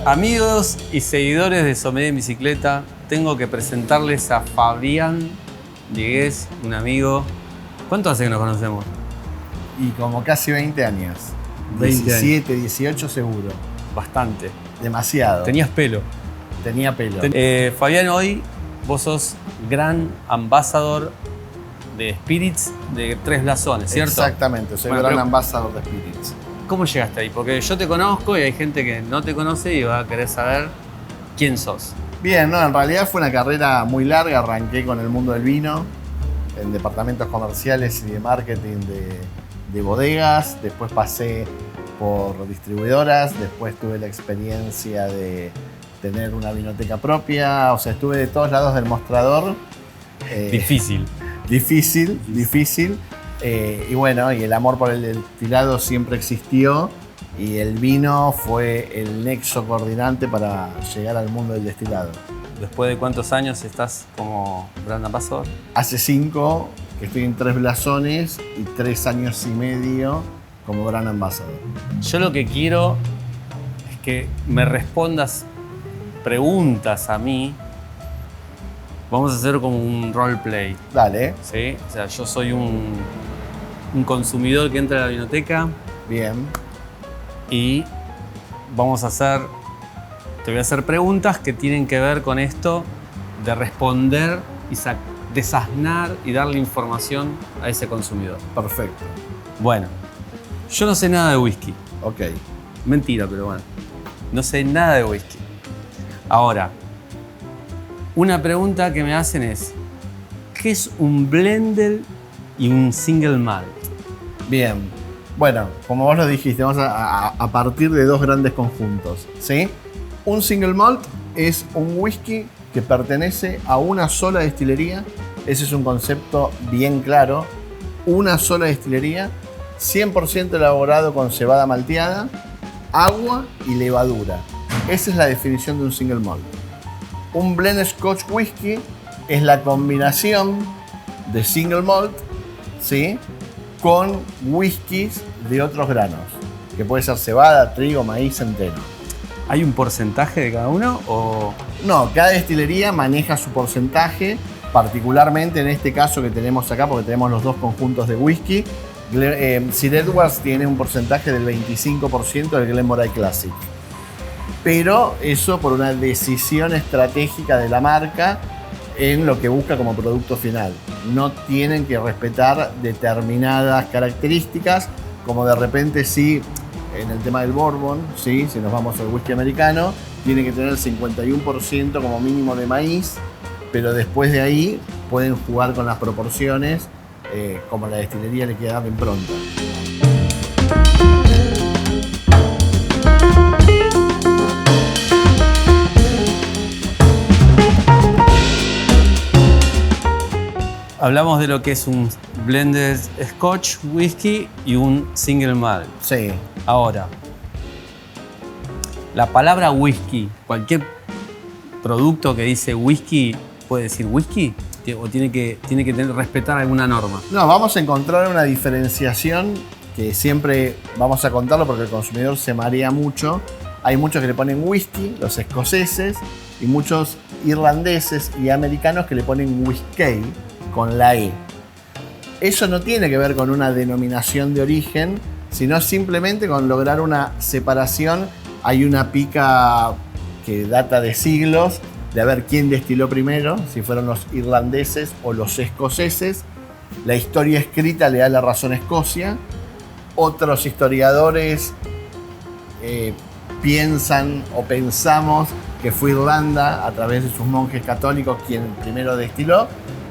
Amigos y seguidores de Sommelier en Bicicleta, tengo que presentarles a Fabián Diegues, un amigo. ¿Cuánto hace que nos conocemos? Y como casi 20 años. 20 17, 18 seguro. Bastante. Demasiado. Tenías pelo. Tenía pelo. Fabián, hoy vos sos gran ambasador de Spirits de Tres Blasones, ¿cierto? Exactamente, soy gran ambasador de Spirits. ¿Cómo llegaste ahí? Porque yo te conozco y hay gente que no te conoce y va a querer saber quién sos. Bien, no, en realidad fue una carrera muy larga. Arranqué con el mundo del vino, en departamentos comerciales y de marketing de bodegas. Después pasé por distribuidoras. Después tuve la experiencia de tener una vinoteca propia. O sea, estuve de todos lados del mostrador. Difícil. Difícil. Y bueno, y el amor por el destilado siempre existió. Y el vino fue el nexo coordinante para llegar al mundo del destilado. ¿Después de cuántos años estás como brand ambassador? Hace 5 que estoy en Tres Blasones y 3 años y medio como brand ambassador. Yo lo que quiero es que me respondas preguntas a mí. Vamos a hacer como un roleplay. Dale. ¿Sí? O sea, yo soy un consumidor que entra a la vinoteca. Bien. Y vamos a hacer, te voy a hacer preguntas que tienen que ver con esto de responder y desasnar y darle información a ese consumidor. Perfecto. Bueno, yo no sé nada de whisky. Ok. Mentira, pero bueno. No sé nada de whisky. Ahora, una pregunta que me hacen es, ¿qué es un blended y un single malt? Bien. Bueno, como vos lo dijiste, vamos a partir de 2 grandes conjuntos, ¿sí? Un single malt es un whisky que pertenece a una sola destilería. Ese es un concepto bien claro. Una sola destilería, 100% elaborado con cebada malteada, agua y levadura. Esa es la definición de un single malt. Un blend Scotch whisky es la combinación de single malt, ¿sí?, con whiskies de otros granos, que puede ser cebada, trigo, maíz, centeno. ¿Hay un porcentaje de cada uno o...? No, cada destilería maneja su porcentaje, particularmente en este caso que tenemos acá, porque tenemos los 2 conjuntos de whisky. Sir Edwards tiene un porcentaje del 25% del Glenmorangie Classic. Pero eso por una decisión estratégica de la marca en lo que busca como producto final. No tienen que respetar determinadas características, como de repente sí, en el tema del bourbon, ¿sí?, si nos vamos al whisky americano, tiene que tener el 51% como mínimo de maíz, pero después de ahí pueden jugar con las proporciones, como la destilería le quiera dar impronta. Hablamos de lo que es un blended Scotch whisky y un single malt. Sí. Ahora, la palabra whisky, cualquier producto que dice whisky, ¿puede decir whisky? ¿O tiene que respetar alguna norma? No, vamos a encontrar una diferenciación que siempre vamos a contarlo porque el consumidor se marea mucho. Hay muchos que le ponen whisky, los escoceses, y muchos irlandeses y americanos que le ponen whisky con la E. Eso no tiene que ver con una denominación de origen, sino simplemente con lograr una separación. Hay una pica que data de siglos de ver quién destiló primero, si fueron los irlandeses o los escoceses. La historia escrita le da la razón a Escocia. Otros historiadores piensan o pensamos que fue Irlanda a través de sus monjes católicos quien primero destiló,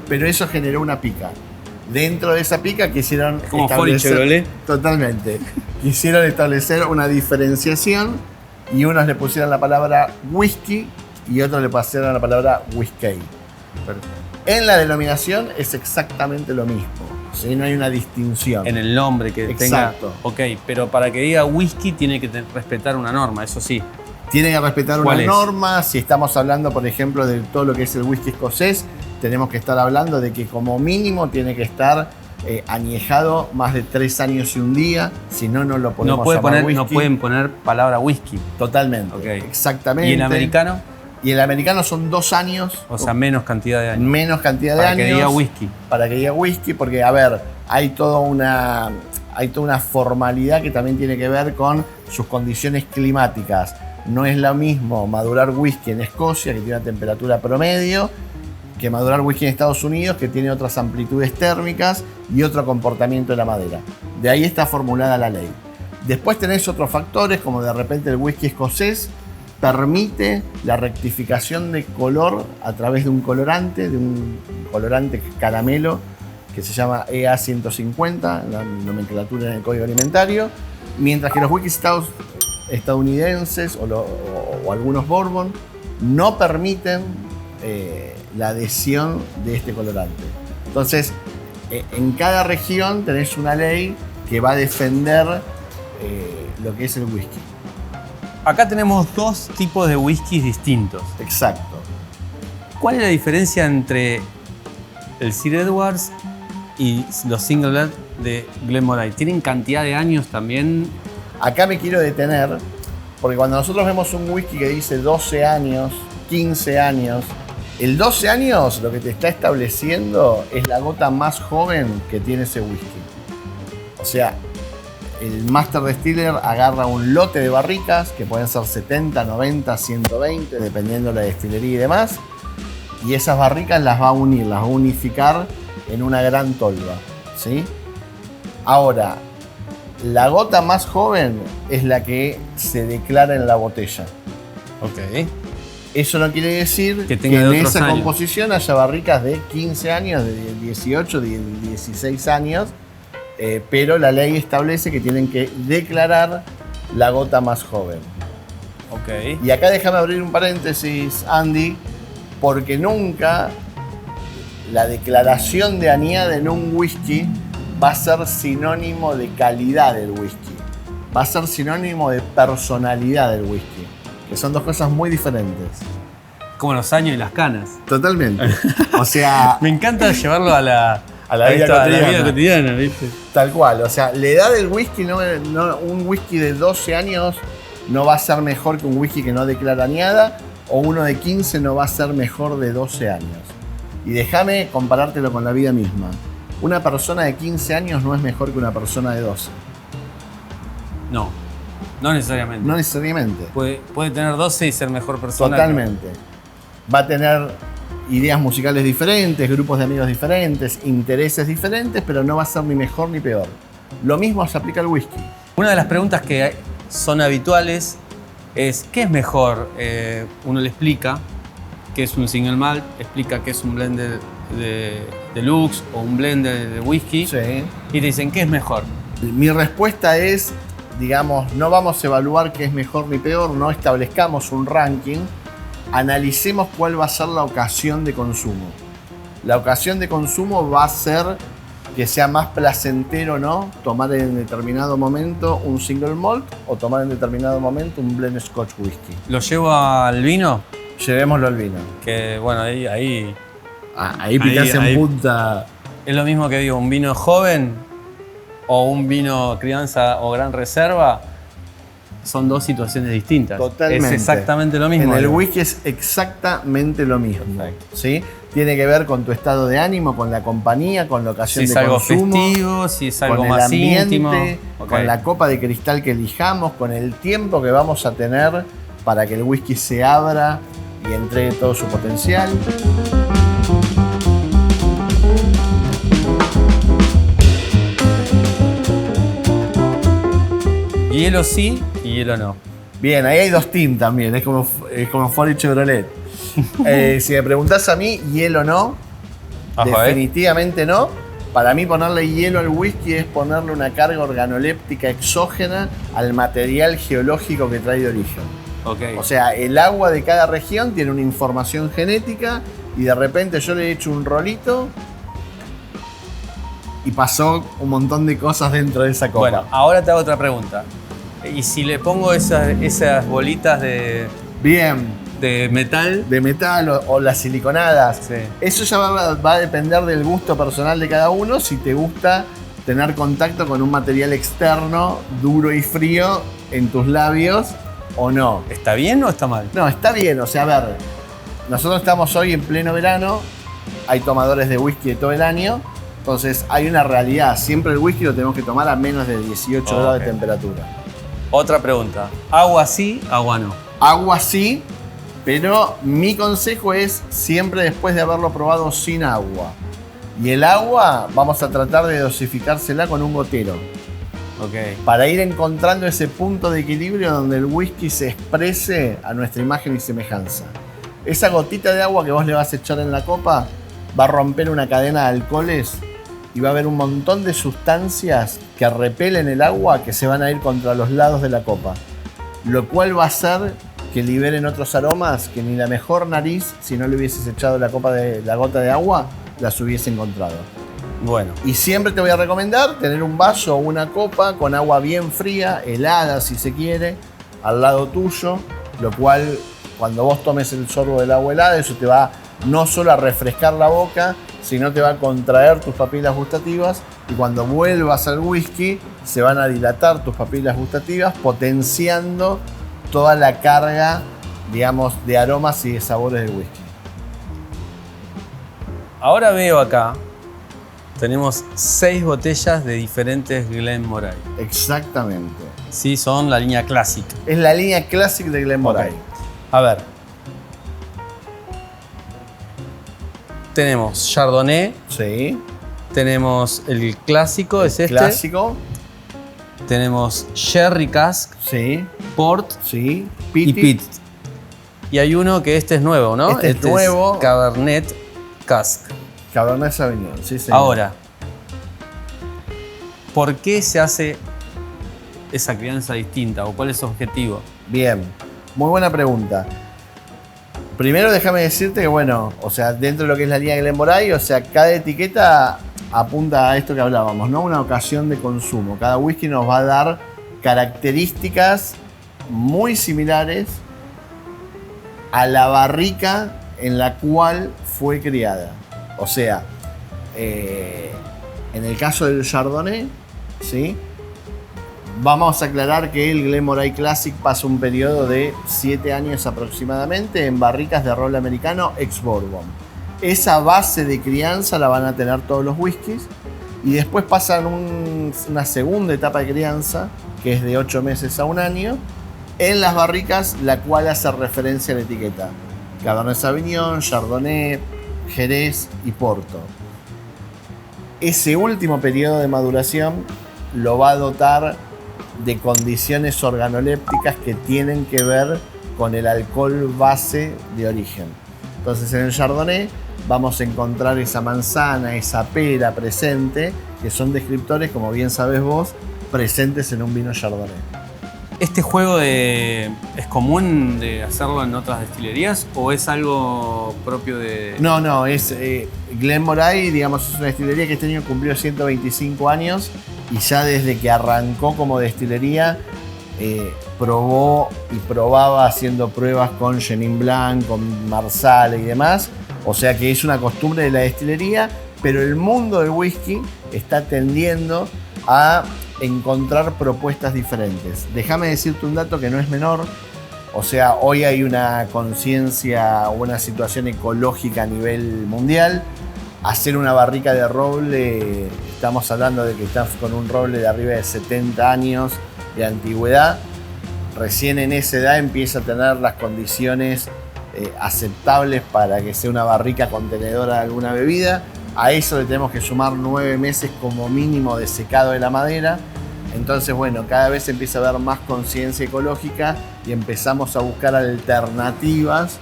pero eso generó una pica. Dentro de esa pica quisieron como establecer... Totalmente. Quisieron establecer una diferenciación y unos le pusieron la palabra whisky y otros le pusieron la palabra whisky. En la denominación es exactamente lo mismo. ¿Sí? No hay una distinción. En el nombre que Exacto. tenga... Ok, pero para que diga whisky tiene que respetar una norma, eso sí. Tiene que respetar una norma. Si estamos hablando, por ejemplo, de todo lo que es el whisky escocés, tenemos que estar hablando de que como mínimo tiene que estar añejado más de 3 años y un día, si no, no lo podemos llamar whisky. No pueden poner palabra whisky. Totalmente, Okay. exactamente. ¿Y el americano? Y el americano son 2 años. O sea, menos cantidad de años. Menos cantidad de años. Para que diga whisky. Para que diga whisky, porque, a ver, hay toda una formalidad que también tiene que ver con sus condiciones climáticas. No es lo mismo madurar whisky en Escocia, que tiene una temperatura promedio, que madurar whisky en Estados Unidos, que tiene otras amplitudes térmicas y otro comportamiento de la madera. De ahí está formulada la ley. Después tenés otros factores, como de repente el whisky escocés permite la rectificación de color a través de un colorante caramelo que se llama EA150, la nomenclatura en el Código Alimentario, mientras que los whiskies estadounidenses o algunos bourbon no permiten la adhesión de este colorante. Entonces, en cada región tenés una ley que va a defender lo que es el whisky. Acá tenemos 2 tipos de whiskies distintos. Exacto. ¿Cuál es la diferencia entre el Sir Edwards y los Single Malt de Glenmorangie? ¿Tienen cantidad de años también? Acá me quiero detener, porque cuando nosotros vemos un whisky que dice 12 años, 15 años, el 12 años lo que te está estableciendo es la gota más joven que tiene ese whisky. O sea, el Master Distiller agarra un lote de barricas, que pueden ser 70, 90, 120, dependiendo de la destilería y demás, y esas barricas las va a unir, las va a unificar en una gran tolva, ¿sí? Ahora, la gota más joven es la que se declara en la botella. Ok. Eso no quiere decir que en esa composición haya barricas de 15 años, de 18, de 16 años, pero la ley establece que tienen que declarar la gota más joven. Ok. Y acá déjame abrir un paréntesis, Andy, porque nunca la declaración de añada en un whisky va a ser sinónimo de calidad del whisky. Va a ser sinónimo de personalidad del whisky, que son 2 cosas muy diferentes. Como los años y las canas. Totalmente. O sea, me encanta llevarlo a la vida cotidiana, ¿viste? Tal cual. O sea, la edad del whisky, un whisky de 12 años no va a ser mejor que un whisky que no declara añada, o uno de 15 no va a ser mejor de 12 años. Y déjame comparártelo con la vida misma. Una persona de 15 años no es mejor que una persona de 12. No necesariamente. No necesariamente. Puede tener 12 y ser mejor persona. Totalmente. Va a tener ideas musicales diferentes, grupos de amigos diferentes, intereses diferentes, pero no va a ser ni mejor ni peor. Lo mismo se aplica al whisky. Una de las preguntas que son habituales es ¿qué es mejor? Uno le explica qué es un single malt, explica qué es un blend de deluxe o un blend de whisky, Sí. y te dicen ¿qué es mejor? Mi respuesta es, digamos, no vamos a evaluar qué es mejor ni peor, no establezcamos un ranking, analicemos cuál va a ser la ocasión de consumo. La ocasión de consumo va a ser que sea más placentero o no tomar en determinado momento un single malt o tomar en determinado momento un blend Scotch whisky. ¿Lo llevo al vino? Llevémoslo al vino. Que bueno, ahí Ahí picás en punta. es lo mismo que digo, un vino joven o un vino crianza o gran reserva. Son 2 situaciones distintas. Totalmente. Es exactamente lo mismo. En el whisky es exactamente lo mismo. Perfecto. ¿Sí? Tiene que ver con tu estado de ánimo, con la compañía, con la ocasión si de consumo. Si es algo festivo, si es algo con más el ambiente, íntimo. Con la copa de cristal que elijamos, con el tiempo que vamos a tener para que el whisky se abra y entregue todo su potencial. Hielo sí y hielo no. Bien, ahí hay 2 teams también, es como Ford y Chevrolet. Si me preguntás a mí, hielo no, definitivamente no. Para mí ponerle hielo al whisky es ponerle una carga organoléptica exógena al material geológico que trae de origen. Okay. O sea, el agua de cada región tiene una información genética y de repente yo le he hecho un rolito y pasó un montón de cosas dentro de esa copa. Bueno, ahora te hago otra pregunta. ¿Y si le pongo esas bolitas de...? Bien, de metal. De metal o las siliconadas. Sí. Eso ya va a depender del gusto personal de cada uno, si te gusta tener contacto con un material externo, duro y frío, en tus labios o no. ¿Está bien o está mal? No, está bien, o sea, a ver, nosotros estamos hoy en pleno verano, hay tomadores de whisky de todo el año, entonces hay una realidad, siempre el whisky lo tenemos que tomar a menos de 18 grados de temperatura. Otra pregunta, ¿agua sí, agua no? Agua sí, pero mi consejo es siempre después de haberlo probado sin agua. Y el agua vamos a tratar de dosificársela con un gotero. Ok. Para ir encontrando ese punto de equilibrio donde el whisky se exprese a nuestra imagen y semejanza. Esa gotita de agua que vos le vas a echar en la copa va a romper una cadena de alcoholes y va a haber un montón de sustancias que repelen el agua que se van a ir contra los lados de la copa. Lo cual va a hacer que liberen otros aromas que ni la mejor nariz, si no le hubieses echado la gota de agua, las hubiese encontrado. Bueno. Y siempre te voy a recomendar tener un vaso o una copa con agua bien fría, helada si se quiere, al lado tuyo, lo cual cuando vos tomes el sorbo del agua helada, eso te va no solo a refrescar la boca, sino te va a contraer tus papilas gustativas y cuando vuelvas al whisky se van a dilatar tus papilas gustativas, potenciando toda la carga, digamos, de aromas y de sabores del whisky. Ahora veo acá, tenemos 6 botellas de diferentes Glenmorangie. Exactamente. Sí, son la línea clásica. Es la línea clásica de Glenmorangie. Ok. A ver. Tenemos Chardonnay, Sí. tenemos el clásico, es este. Clásico. Tenemos Sherry Cask, Sí. Port Sí. y Pit. Y hay uno que este es nuevo, ¿no? Este es nuevo. Cabernet Cask. Cabernet Sauvignon, sí, señor. Ahora, ¿por qué se hace esa crianza distinta o cuál es su objetivo? Bien, muy buena pregunta. Primero déjame decirte que, bueno, o sea, dentro de lo que es la línea Glenmorangie, o sea, cada etiqueta apunta a esto que hablábamos, ¿no? Una ocasión de consumo. Cada whisky nos va a dar características muy similares a la barrica en la cual fue criada. O sea, en el caso del Chardonnay, ¿sí? Vamos a aclarar que el Glenmorangie Classic pasa un periodo de 7 años aproximadamente en barricas de roble americano ex-bourbon. Esa base de crianza la van a tener todos los whiskies y después pasan una segunda etapa de crianza que es de 8 meses a un año en las barricas, la cual hace referencia a la etiqueta Cabernet Sauvignon, Chardonnay, Jerez y Porto. Ese último periodo de maduración lo va a dotar de condiciones organolépticas que tienen que ver con el alcohol base de origen. Entonces en el Chardonnay vamos a encontrar esa manzana, esa pera presente, que son descriptores, como bien sabes vos, presentes en un vino Chardonnay. ¿Este juego es común de hacerlo en otras destilerías o es algo propio de...? No, es Glenmorangie, digamos, es una destilería que este año cumplió 125 años y ya desde que arrancó como destilería probó y probaba haciendo pruebas con Chenin Blanc, con Marsala y demás. O sea que es una costumbre de la destilería, pero el mundo del whisky está tendiendo a encontrar propuestas diferentes. Déjame decirte un dato que no es menor. O sea, hoy hay una conciencia o una situación ecológica a nivel mundial. Hacer una barrica de roble, estamos hablando de que estás con un roble de arriba de 70 años de antigüedad. Recién en esa edad empieza a tener las condiciones aceptables para que sea una barrica contenedora de alguna bebida. A eso le tenemos que sumar 9 meses como mínimo de secado de la madera. Entonces, bueno, cada vez empieza a haber más conciencia ecológica y empezamos a buscar alternativas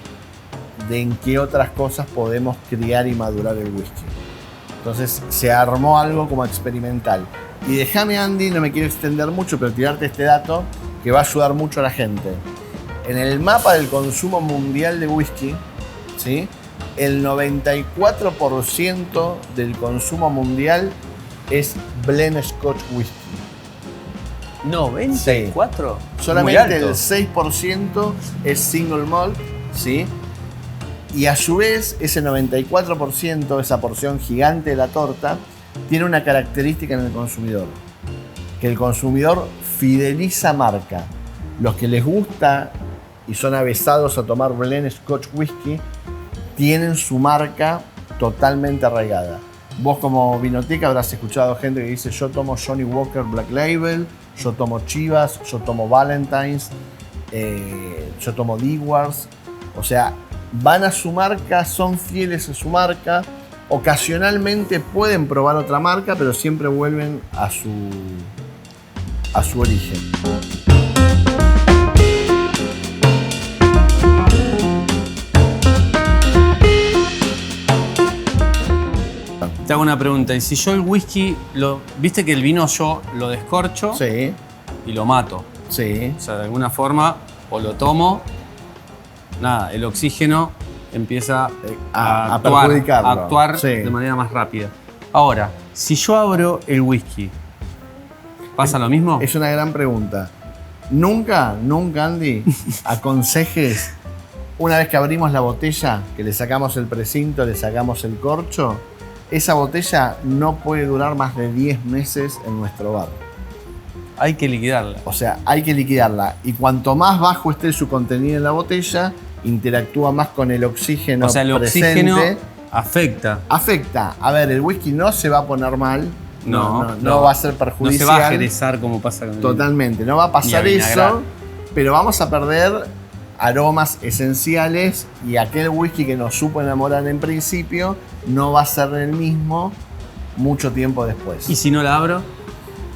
de en qué otras cosas podemos criar y madurar el whisky. Entonces se armó algo como experimental. Y déjame, Andy, no me quiero extender mucho, pero tirarte este dato que va a ayudar mucho a la gente. En el mapa del consumo mundial de whisky, ¿sí?, el 94% del consumo mundial es blend Scotch whisky. ¿94? Sí. Solamente el 6% es single malt, ¿sí? Y a su vez, ese 94%, esa porción gigante de la torta, tiene una característica en el consumidor. Que el consumidor fideliza marca. Los que les gusta y son avesados a tomar blend Scotch Whisky, tienen su marca totalmente arraigada. Vos como vinoteca habrás escuchado gente que dice yo tomo Johnny Walker Black Label, yo tomo Chivas, yo tomo Valentine's, yo tomo Dewars. O sea, van a su marca, son fieles a su marca. Ocasionalmente pueden probar otra marca, pero siempre vuelven a su origen. Te hago una pregunta. Y si yo el whisky, viste que el vino yo lo descorcho Sí, y lo mato. sí. O sea, de alguna forma, o lo tomo, nada, el oxígeno empieza A actuar, perjudicarlo. a actuar Sí. de manera más rápida. Ahora, si yo abro el whisky, ¿pasa lo mismo? Es una gran pregunta. Nunca, Andy, aconsejes, una vez que abrimos la botella, que le sacamos el precinto, le sacamos el corcho, esa botella no puede durar más de 10 meses en nuestro bar. Hay que liquidarla. O sea, hay que liquidarla. Y cuanto más bajo esté su contenido en la botella, interactúa más con el oxígeno. O sea, el presente. oxígeno afecta. Afecta. A ver, el whisky no se va a poner mal. No va a ser No perjudicial. se va a jerezar como pasa con el Totalmente. No va a pasar Ni a vinagrar. eso. Pero vamos a perder aromas esenciales. Y aquel whisky que nos supo enamorar en principio no va a ser el mismo mucho tiempo después. ¿Y si no la abro?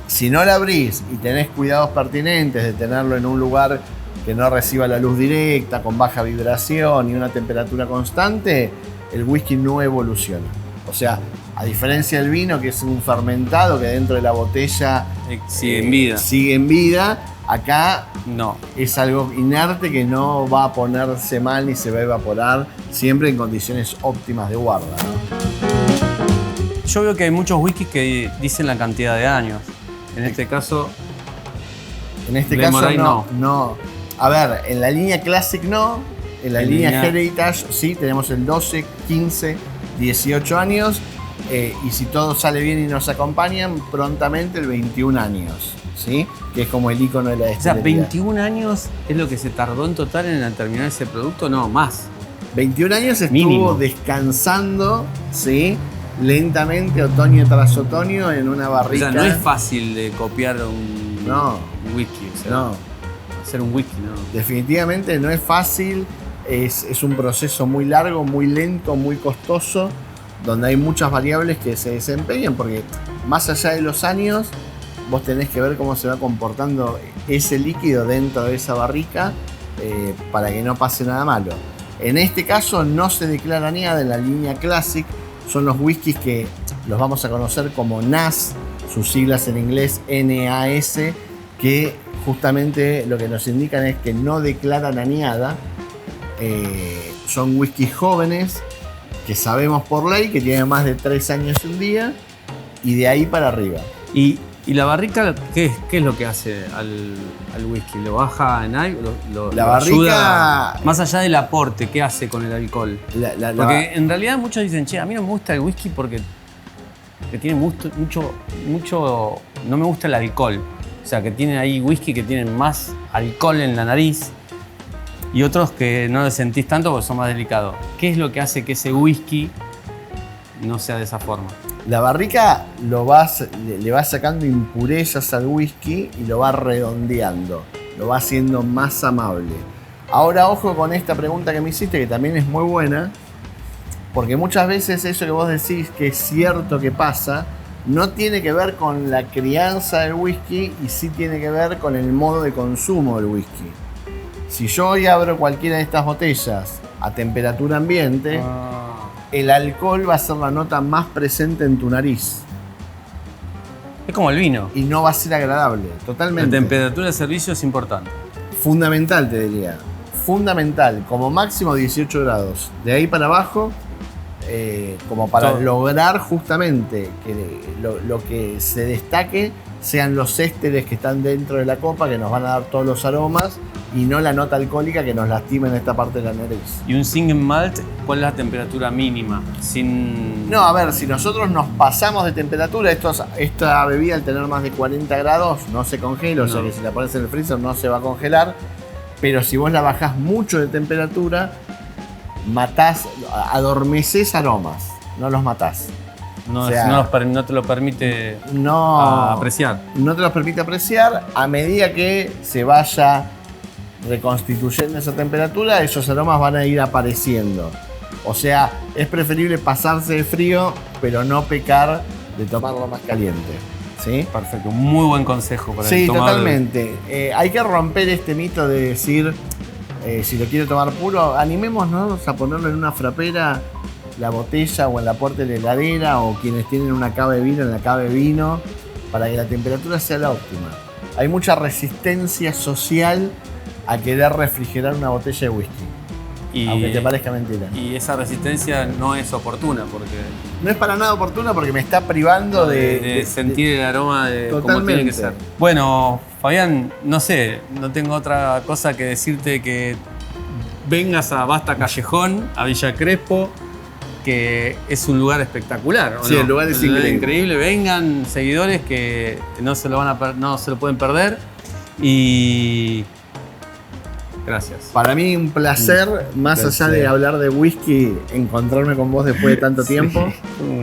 Si no la abrís y tenés cuidados pertinentes de tenerlo en un lugar que no reciba la luz directa, con baja vibración y una temperatura constante, el whisky no evoluciona. O sea, a diferencia del vino, que es un fermentado que dentro de la botella Sigue en vida. sigue en vida, acá No. es algo inerte que no va a ponerse mal ni se va a evaporar, siempre en condiciones óptimas de guarda, ¿no? Yo veo que hay muchos whiskies que dicen la cantidad de años. En este caso, En este Glenmorangie caso no. A ver, en la línea Classic no, en la línea Heritage sí, tenemos el 12, 15, 18 años y si todo sale bien y nos acompañan, prontamente el 21 años, ¿sí? Que es como el icono de la o sea, destilería. 21 años es lo que se tardó en total en terminar ese producto, no, más. 21 años estuvo Mínimo. descansando, ¿sí? Lentamente, otoño tras otoño, en una O barrica. sea, no es fácil de copiar un whisky. O sea, No. hacer un whisky, ¿no? Definitivamente no es fácil, es un proceso muy largo, muy lento, muy costoso, donde hay muchas variables que se desempeñan, porque más allá de los años, vos tenés que ver cómo se va comportando ese líquido dentro de esa barrica para que no pase nada malo. En este caso no se declara nada en la línea Classic, son los whiskies que los vamos a conocer como NAS, sus siglas en inglés NAS, que justamente lo que nos indican es que no declaran añada. Son whiskies jóvenes que sabemos por ley que tienen más de 3 años y un día y de ahí para arriba. ¿Y la barrica qué es lo que hace al whisky? ¿Lo baja en algo? La ¿Lo barrica- ayuda? Más allá del aporte, ¿qué hace con el alcohol? La- Porque en realidad muchos dicen, che, a mí no me gusta el whisky porque tiene mucho, no me gusta el alcohol. O sea, que tiene ahí whisky que tienen más alcohol en la nariz y otros que no lo sentís tanto porque son más delicados. ¿Qué es lo que hace que ese whisky no sea de esa forma? La barrica le va sacando impurezas al whisky y lo va redondeando, lo va haciendo más amable. Ahora ojo con esta pregunta que me hiciste, que también es muy buena, porque muchas veces eso que vos decís que es cierto que pasa, no tiene que ver con la crianza del whisky y sí tiene que ver con el modo de consumo del whisky. Si yo hoy abro cualquiera de estas botellas a temperatura ambiente, el alcohol va a ser la nota más presente en tu nariz Es como el vino. y no va a ser agradable, La totalmente. temperatura de servicio es importante. Fundamental, te diría. Fundamental, como máximo 18 grados. De ahí para abajo, como para Todo. lograr justamente que lo que se destaque sean los ésteres que están dentro de la copa que nos van a dar todos los aromas y no la nota alcohólica que nos lastima en esta parte de la nariz. ¿Y un single malt, cuál es la temperatura mínima? No, a ver, si nosotros nos pasamos de temperatura, esta bebida al tener más de 40 grados no se congela, o sea que si la pones en el freezer no se va a congelar, pero si vos la bajás mucho de temperatura, adormeces aromas, no los matás. No, o sea, no te lo permite apreciar. No te los permite apreciar. A medida que se vaya reconstituyendo esa temperatura, esos aromas van a ir apareciendo. O sea, es preferible pasarse de frío, pero no pecar de tomarlo más caliente. ¿Sí? Perfecto, muy buen consejo para Sí, tomar. totalmente. Hay que romper este mito de decir, si lo quiero tomar puro, animémonos a ponerlo en una frapera, la botella o en la puerta de la heladera, o quienes tienen una cava de vino en la cava de vino, para que la temperatura sea la óptima. Hay mucha resistencia social a querer refrigerar una botella de whisky, aunque te parezca mentira. Y esa resistencia no es oportuna porque no es para nada oportuna porque me está privando de sentir el aroma de cómo tiene que ser. Bueno, Fabián, no sé, no tengo otra cosa que decirte que vengas a Basta Callejón, a Villa Crespo, que es un lugar espectacular. Sí, ¿no? el lugar es increíble. Vengan, seguidores que no se lo pueden perder. Y gracias. Para mí un placer, más allá de hablar de whisky, encontrarme con vos después de tanto tiempo.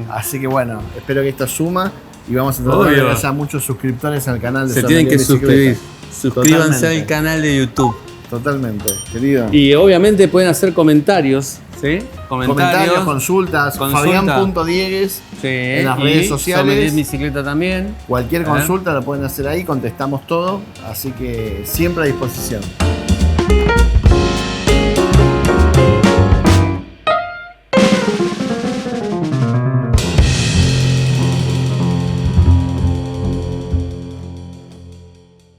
Así que bueno, espero que esto suma y vamos a tratar de que haya muchos suscriptores al canal de Se tienen que suscribir. Suscríbanse Totalmente. al canal de YouTube. Totalmente, querido. Y obviamente pueden hacer comentarios. ¿Sí? Comentarios, consultas, Fabián.diegues en las redes sociales. Sommelier Bicicleta también. Cualquier consulta la pueden hacer ahí, contestamos todo, así que siempre a disposición.